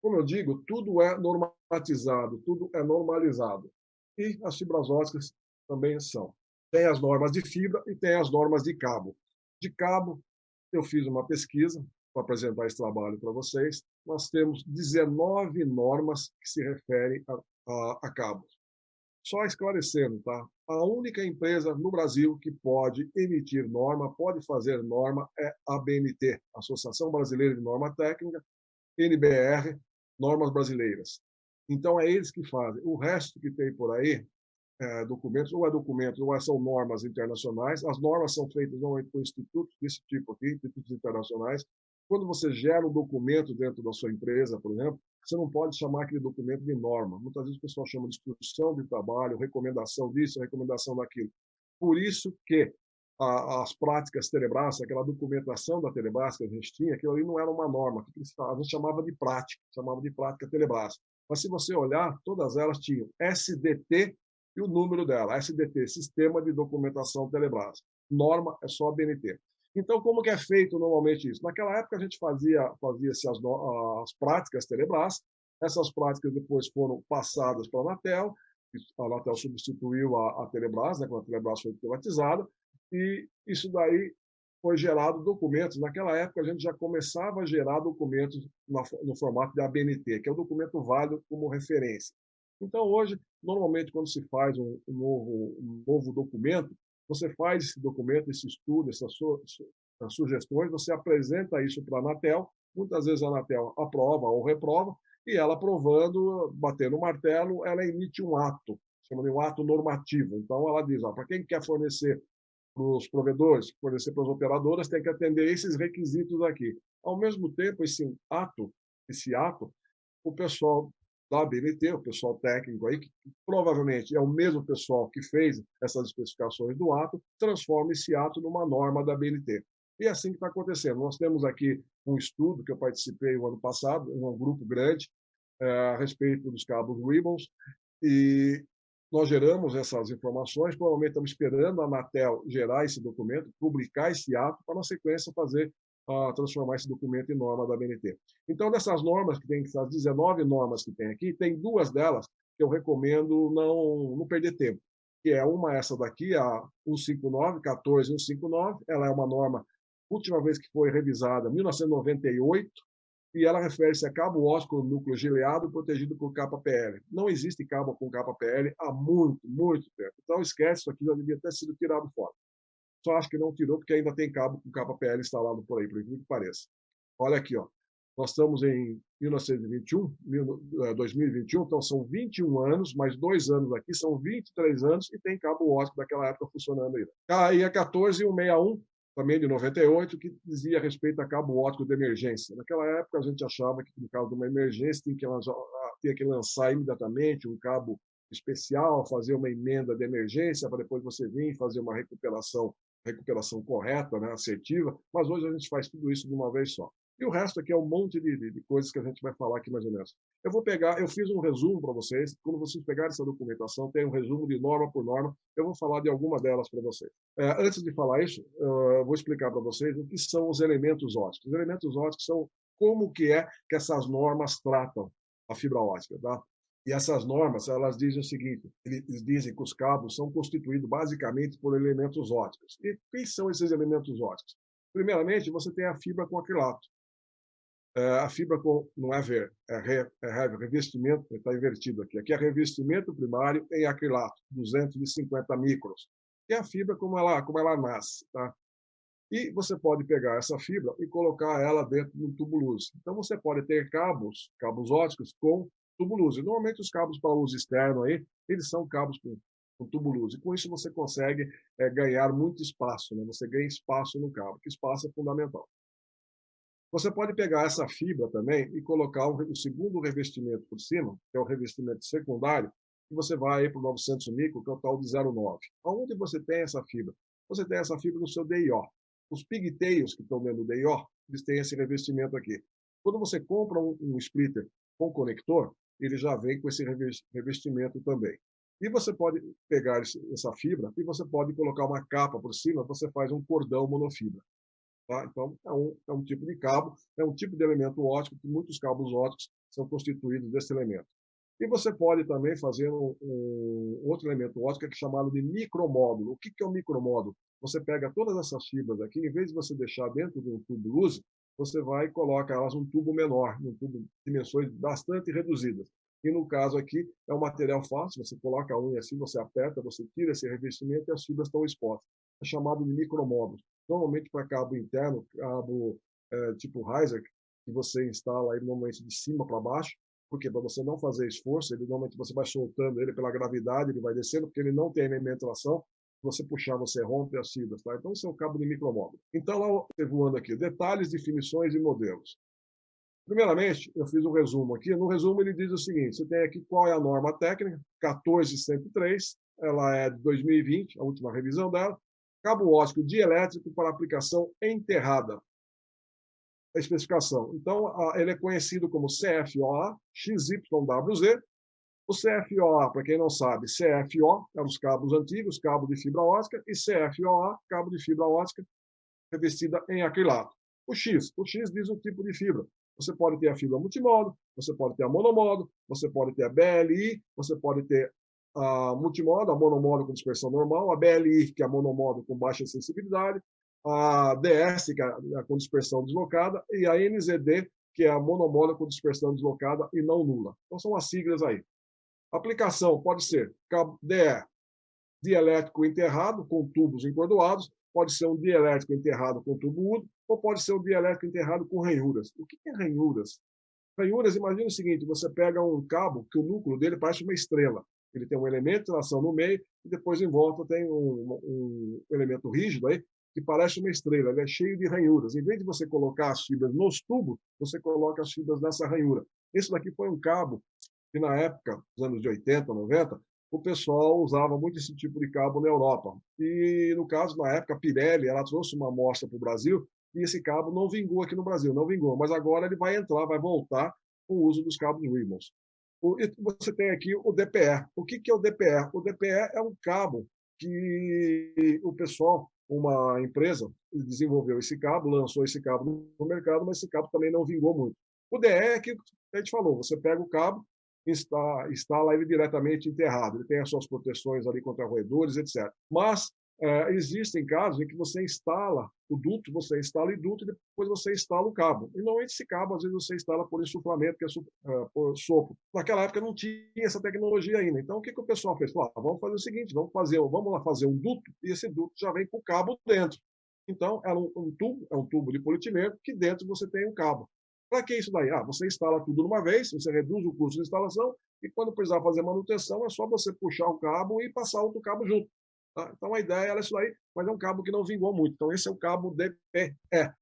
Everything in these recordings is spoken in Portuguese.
Como eu digo, tudo é normatizado, tudo é normalizado. E as fibras óticas também são. Tem as normas de fibra e tem as normas de cabo. De cabo, eu fiz uma pesquisa para apresentar esse trabalho para vocês. Nós temos 19 normas que se referem a cabos. Só esclarecendo, tá? A única empresa no Brasil que pode emitir norma, pode fazer norma, é a ABNT, Associação Brasileira de Norma Técnica, NBR, normas brasileiras. Então, é eles que fazem. O resto que tem por aí, documentos, ou são normas internacionais. As normas são feitas normalmente por institutos desse tipo aqui, institutos internacionais. Quando você gera um documento dentro da sua empresa, por exemplo, você não pode chamar aquele documento de norma. Muitas vezes o pessoal chama de instrução de trabalho, recomendação disso, recomendação daquilo. Por isso que as práticas Telebrás, aquela documentação da Telebrás que a gente tinha, aquilo ali não era uma norma, a gente chamava de prática Telebrás. Mas se você olhar, todas elas tinham SDT e o número dela, SDT, Sistema de Documentação Telebrás. Norma é só a BNT. Então, como que é feito normalmente isso? Naquela época a gente fazia-se as práticas Telebrás, essas práticas depois foram passadas para a Anatel, a Anatel substituiu a Telebrás, né, quando a Telebrás foi privatizada, e isso daí foi gerado documentos. Naquela época, a gente já começava a gerar documentos no formato de ABNT, que é o documento válido como referência. Então, hoje, normalmente, quando se faz um novo documento, você faz esse documento, esse estudo, essas sugestões, você apresenta isso para a Anatel, muitas vezes a Anatel aprova ou reprova, e ela aprovando, batendo o martelo, ela emite um ato, chama de um ato normativo. Então, ela diz, para quem quer fornecer para os provedores, fornecer para as operadoras, tem que atender esses requisitos aqui. Ao mesmo tempo, esse ato, o pessoal da ABNT, o pessoal técnico aí, que provavelmente é o mesmo pessoal que fez essas especificações do ato, transforma esse ato numa norma da ABNT. E é assim que está acontecendo. Nós temos aqui um estudo que eu participei o ano passado, um grupo grande, a respeito dos cabos Ribbons, e nós geramos essas informações, provavelmente estamos esperando a Anatel gerar esse documento, publicar esse ato, para, na sequência, transformar esse documento em norma da BNT. Então, dessas normas, que tem essas 19 normas que tem aqui, tem duas delas que eu recomendo não perder tempo, que é essa daqui, a 159, 14159, ela é uma norma, última vez que foi revisada, 1998, e ela refere-se a cabo óptico núcleo gileado protegido por capa PL. Não existe cabo com capa PL há muito, muito tempo. Então, esquece, isso aqui já devia ter sido tirado fora. Só acho que não tirou, porque ainda tem cabo com capa PL instalado por aí, por incrível que pareça. Olha aqui, ó. Nós estamos em 1921, 2021, então são 21 anos, mais 2 anos aqui, são 23 anos, e tem cabo óptico daquela época funcionando ainda. Aí a 14161, também de 98, que dizia a respeito a cabo óptico de emergência. Naquela época, a gente achava que, no caso de uma emergência, tinha que lançar imediatamente um cabo especial, fazer uma emenda de emergência, para depois você vir e fazer uma recuperação correta, né, assertiva, mas hoje a gente faz tudo isso de uma vez só. E o resto aqui é um monte de coisas que a gente vai falar aqui mais ou menos. Eu fiz um resumo para vocês, quando vocês pegarem essa documentação, tem um resumo de norma por norma, eu vou falar de alguma delas para vocês. Antes de falar isso, eu vou explicar para vocês o que são os elementos ópticos. Os elementos ópticos são como que essas normas tratam a fibra óptica, tá? E essas normas, elas dizem o seguinte, eles dizem que os cabos são constituídos basicamente por elementos ópticos. E quem são esses elementos ópticos? Primeiramente, você tem a fibra com acrilato. A fibra não é ver, é revestimento, está invertido aqui. Aqui é revestimento primário em acrilato, 250 microns. E a fibra como ela nasce, tá? E você pode pegar essa fibra e colocar ela dentro de um tubo luz. Então, você pode ter cabos ópticos com tubo luz. E, normalmente, os cabos para uso externo aí, eles são cabos com tubo luz. E com isso você consegue ganhar muito espaço, né? Você ganha espaço no cabo, que espaço é fundamental. Você pode pegar essa fibra também e colocar o segundo revestimento por cima, que é o revestimento secundário, e você vai para o 900 micro, que é o tal de 0,9. Onde você tem essa fibra? Você tem essa fibra no seu DIO. Os pigtails que estão dentro do DIO, eles têm esse revestimento aqui. Quando você compra um splitter com conector, ele já vem com esse revestimento também. E você pode pegar essa fibra e você pode colocar uma capa por cima, você faz um cordão monofibra. Tá? Então, é um tipo de cabo, é um tipo de elemento óptico, que muitos cabos ópticos são constituídos desse elemento. E você pode também fazer outro elemento óptico que é chamado de micromódulo. O que é um micromódulo? Você pega todas essas fibras aqui, em vez de você deixar dentro de um tubo luz, você vai e coloca elas num tubo menor, num tubo de dimensões bastante reduzidas. E no caso aqui, é um material fácil, você coloca a unha assim, você aperta, você tira esse revestimento e as fibras estão expostas. É chamado de micromódulo. Normalmente para cabo interno, cabo tipo riser, que você instala ele normalmente de cima para baixo, porque para você não fazer esforço, ele normalmente você vai soltando ele pela gravidade, ele vai descendo, porque ele não tem nenhuma tração. Se você puxar, você rompe as fibras. Tá? Então, isso é o cabo de micromódulo. Então, lá voando aqui, detalhes, definições e modelos. Primeiramente, eu fiz um resumo aqui. No resumo, ele diz o seguinte: você tem aqui qual é a norma técnica, 14103, ela é de 2020, a última revisão dela. Cabo óptico dielétrico para aplicação enterrada. A especificação. Então, ele é conhecido como CFOA XYWZ. O CFOA, para quem não sabe, CFO é os cabos antigos, cabo de fibra ótica, e CFOA, cabo de fibra ótica revestida em acrilato. O X diz o tipo de fibra. Você pode ter a fibra multimodo, você pode ter a monomodo, você pode ter a BLI, você pode ter a multimodo, a monomodo com dispersão normal, a BLI, que é a monomodo com baixa sensibilidade, a DS, que é com dispersão deslocada, e a NZD, que é a monomodo com dispersão deslocada e não nula. Então, são as siglas aí. A aplicação pode ser DE, dielétrico enterrado, com tubos encordoados, pode ser um dielétrico enterrado com tubo único, ou pode ser um dielétrico enterrado com ranhuras. O que é ranhuras? Ranhuras, imagina o seguinte: você pega um cabo que o núcleo dele parece uma estrela. Ele tem um elemento de tração no meio e depois em volta tem um elemento rígido aí que parece uma estrela. Ele é cheio de ranhuras. Em vez de você colocar as fibras nos tubos, você coloca as fibras nessa ranhura. Esse daqui foi um cabo que na época, nos anos de 80, 90, o pessoal usava muito esse tipo de cabo na Europa. E, no caso, na época, a Pirelli, ela trouxe uma amostra para o Brasil e esse cabo não vingou aqui no Brasil, não vingou. Mas agora ele vai entrar, vai voltar com o uso dos cabos Ribbons. E você tem aqui o DPE. O que é o DPE? O DPE é um cabo que o pessoal, uma empresa, desenvolveu esse cabo, lançou esse cabo no mercado, mas esse cabo também não vingou muito. O DE é que a gente falou, você pega o cabo, instala ele diretamente enterrado. Ele tem as suas proteções ali contra roedores, etc. Mas existem casos em que você instala o duto, você instala o duto e depois você instala o cabo. E normalmente esse cabo, às vezes, você instala por insuflamento, que é por sopro. Naquela época não tinha essa tecnologia ainda. Então, o que o pessoal fez? Falou, vamos fazer o seguinte, vamos lá fazer um duto, e esse duto já vem com o cabo dentro. Então, é um tubo de polietileno que dentro você tem um cabo. Para que isso daí? Você instala tudo de uma vez, você reduz o custo de instalação e quando precisar fazer manutenção é só você puxar o cabo e passar outro cabo junto. Tá? Então a ideia era isso daí, mas é um cabo que não vingou muito. Então esse é o cabo DPE,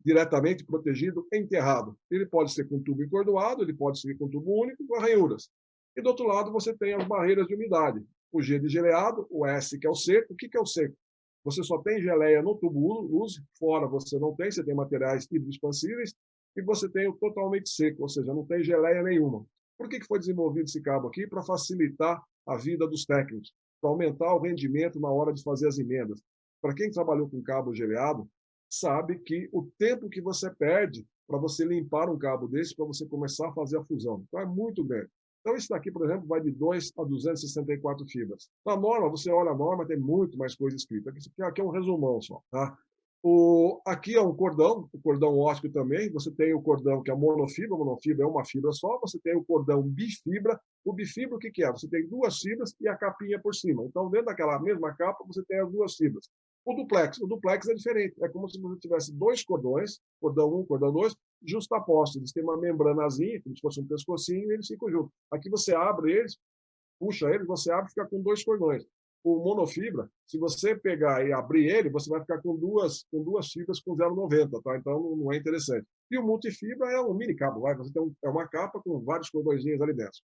diretamente protegido, enterrado. Ele pode ser com tubo encordoado, ele pode ser com tubo único, com ranhuras. E do outro lado você tem as barreiras de umidade. O G de geleado, o S que é o seco. O que é o seco? Você só tem geleia no tubo luz, fora você não tem, você tem materiais hidroexpansíveis, e você tem o totalmente seco, ou seja, não tem geleia nenhuma. Por que foi desenvolvido esse cabo aqui? Para facilitar a vida dos técnicos, para aumentar o rendimento na hora de fazer as emendas. Para quem trabalhou com cabo geleado, sabe que o tempo que você perde para você limpar um cabo desse, para você começar a fazer a fusão. Então, é muito grande. Então, isso daqui, por exemplo, vai de 2 a 264 fibras. Na norma, você olha a norma, tem muito mais coisa escrita. Aqui é um resumão só. Tá? Aqui é um cordão, o cordão óptico também. Você tem o cordão que é monofibra é uma fibra só. Você tem o cordão bifibra. O bifibra, o que é? Você tem duas fibras e a capinha por cima. Então, dentro daquela mesma capa, você tem as duas fibras. O duplex é diferente. É como se você tivesse dois cordões, cordão 1, cordão 2, justapostos. Eles têm uma membranazinha, como se fosse um pescocinho, e eles ficam juntos. Aqui você abre eles, puxa eles, você abre e fica com dois cordões. O monofibra, se você pegar e abrir ele, você vai ficar com duas fibras com 0,90, tá? Então não é interessante. E o multifibra é um mini cabo, você tem uma capa com vários cordõezinhos ali dentro.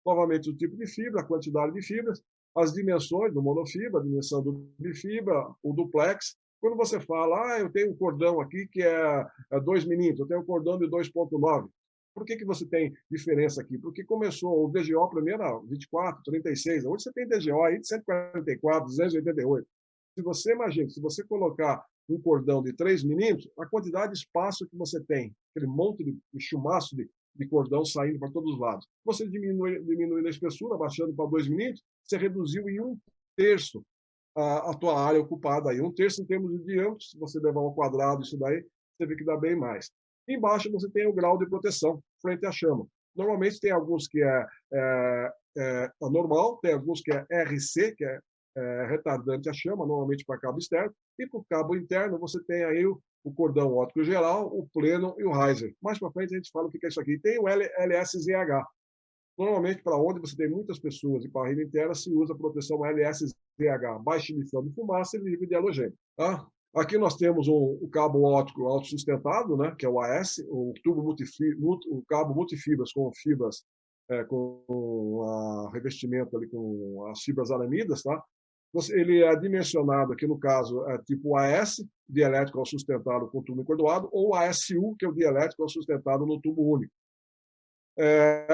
Novamente, o tipo de fibra, a quantidade de fibras, as dimensões do monofibra, a dimensão do bifibra, o duplex. Quando você fala, eu tenho um cordão aqui que é 2 milímetros, eu tenho um cordão de 2,9. Por que você tem diferença aqui? Porque começou o DGO primeiro a 24, 36, hoje você tem DGO aí de 144, 288. Se você imagina, se você colocar um cordão de 3 milímetros, a quantidade de espaço que você tem, aquele monte de chumaço de cordão saindo para todos os lados. Você diminui a espessura, baixando para 2 milímetros, você reduziu em 1/3 a tua área ocupada aí. 1/3 em termos de diâmetro, se você levar ao quadrado isso daí, você vê que dá bem mais. Embaixo você tem o grau de proteção frente à chama. Normalmente tem alguns que é normal, tem alguns que é RC, que é retardante à chama, normalmente para cabo externo, e para o cabo interno você tem aí o cordão óptico geral, o pleno e o riser. Mais para frente a gente fala o que é isso aqui. Tem o LSZH. Normalmente, para onde você tem muitas pessoas e barreira interna, se usa a proteção LSZH, baixa emissão de fumaça e livre de halogênio. Tá? Aqui nós temos o cabo óptico autossustentado, né, que é o AS, o o cabo multifibras com fibras, com revestimento ali com as fibras aramidas, tá? Ele é dimensionado, aqui no caso, é tipo AS, dielétrico sustentado com tubo encordoado, ou ASU, que é o dielétrico sustentado no tubo único.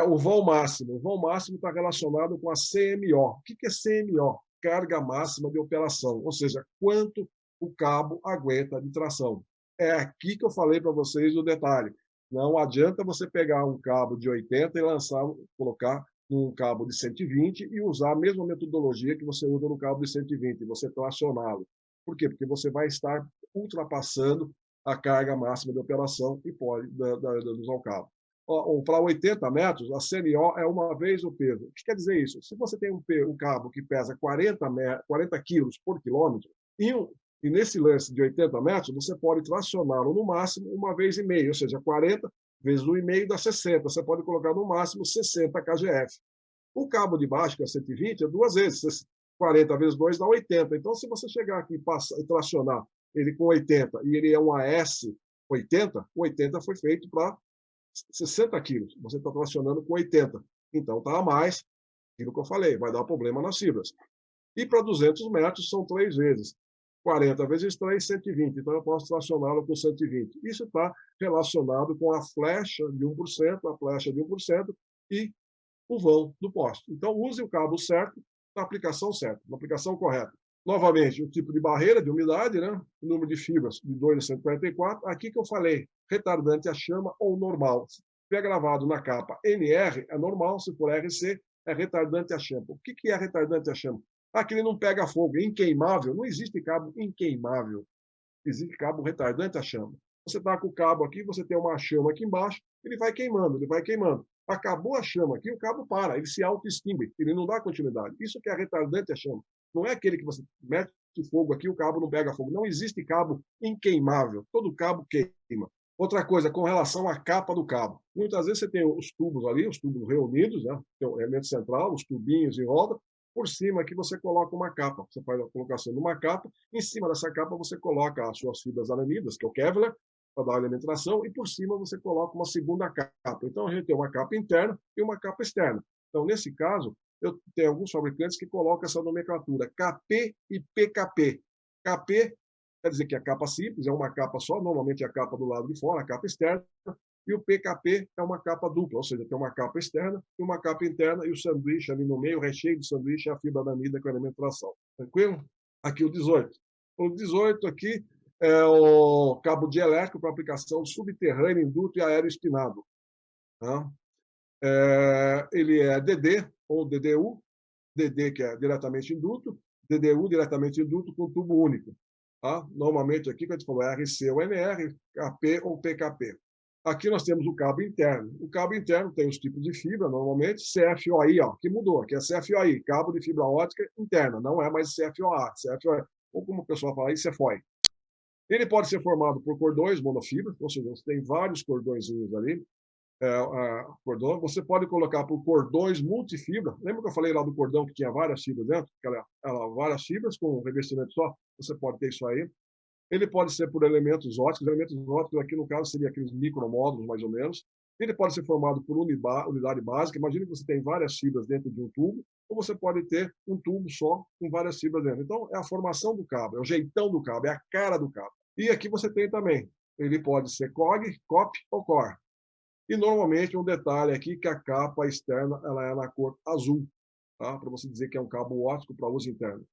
O vão máximo. O vão máximo está relacionado com a CMO. O que é CMO? Carga máxima de operação, ou seja, quanto o cabo aguenta de tração. É aqui que eu falei para vocês o detalhe. Não adianta você pegar um cabo de 80 e colocar num cabo de 120 e usar a mesma metodologia que você usa no cabo de 120, você tracioná-lo. Por quê? Porque você vai estar ultrapassando a carga máxima de operação e pode usar o cabo. Para 80 metros, a CMO é uma vez o peso. O que quer dizer isso? Se você tem um cabo que pesa 40 quilos por quilômetro, e nesse lance de 80 metros, você pode tracioná-lo no máximo 1,5 vezes, ou seja, 40 vezes 1,5 dá 60. Você pode colocar no máximo 60 kgf. O cabo de baixo, que é 120, é 2 vezes. 40 vezes 2 dá 80. Então, se você chegar aqui e tracionar ele com 80 e ele é um AS 80, o 80 foi feito para 60 quilos. Você está tracionando com 80. Então, está a mais, aquilo que eu falei, vai dar problema nas fibras. E para 200 metros são 3 vezes. 40 vezes 3, 120. Então, eu posso tracioná-lo com 120. Isso está relacionado com a flecha de 1%, a flecha de 1% e o vão do poste. Então, use o cabo certo na aplicação certa, na aplicação correta. Novamente, o tipo de barreira de umidade, né? O número de fibras de 2 a 144. Aqui que eu falei, retardante à chama ou normal. Se tiver gravado na capa NR, é normal. Se for RC, é retardante à chama. O que é retardante à chama? Aquele não pega fogo, é inqueimável. Não existe cabo inqueimável. Existe cabo retardante à chama. Você está com o cabo aqui, você tem uma chama aqui embaixo, ele vai queimando, ele vai queimando. Acabou a chama aqui, o cabo para, ele se auto-extingue, ele não dá continuidade. Isso que é retardante à chama. Não é aquele que você mete fogo aqui, o cabo não pega fogo. Não existe cabo inqueimável. Todo cabo queima. Outra coisa, com relação à capa do cabo. Muitas vezes você tem os tubos ali, os tubos reunidos, né? Tem o elemento central, os tubinhos em roda. Por cima aqui você coloca uma capa. Você faz a colocação de uma capa. Em cima dessa capa você coloca as suas fibras aramidas, que é o Kevlar, para dar alimentação. E por cima você coloca uma segunda capa. Então a gente tem uma capa interna e uma capa externa. Então, nesse caso, eu tenho alguns fabricantes que colocam essa nomenclatura KP e PKP. KP quer dizer que a capa simples é uma capa só, normalmente é a capa do lado de fora, a capa externa, e o PKP é uma capa dupla, ou seja, tem uma capa externa e uma capa interna, e o sanduíche ali no meio, o recheio do sanduíche é a fibra aramida com elemento de tração. Tranquilo? Aqui o 18. O 18 aqui é o cabo dielétrico para aplicação subterrânea, induto e aéreo espinado. Tá? Ele é DD ou DDU, DD que é diretamente induto, DDU diretamente induto com tubo único. Tá? Normalmente aqui, como a gente falou, é RC ou NR, KP ou PKP. Aqui nós temos o cabo interno. O cabo interno tem os tipos de fibra, normalmente, CFOI, ó, que mudou, aqui é CFOI, cabo de fibra ótica interna, não é mais CFOA, CFOI, ou como o pessoal fala, CFOI. Ele pode ser formado por cordões monofibra, ou seja, você tem vários cordõezinhos ali, cordão. Você pode colocar por cordões multifibra. Lembra que eu falei lá do cordão que tinha várias fibras dentro? Várias fibras com um revestimento só. Você pode ter isso aí. Ele pode ser por elementos ópticos. Elementos ópticos aqui, no caso, seria aqueles micromódulos, mais ou menos. Ele pode ser formado por unidade básica. Imagine que você tem várias fibras dentro de um tubo, ou você pode ter um tubo só com várias fibras dentro. Então, é a formação do cabo, é o jeitão do cabo, é a cara do cabo. E aqui você tem também. Ele pode ser COG, COP ou COR. E, normalmente, um detalhe aqui que a capa externa ela é na cor azul, tá? Para você dizer que é um cabo óptico para uso interno.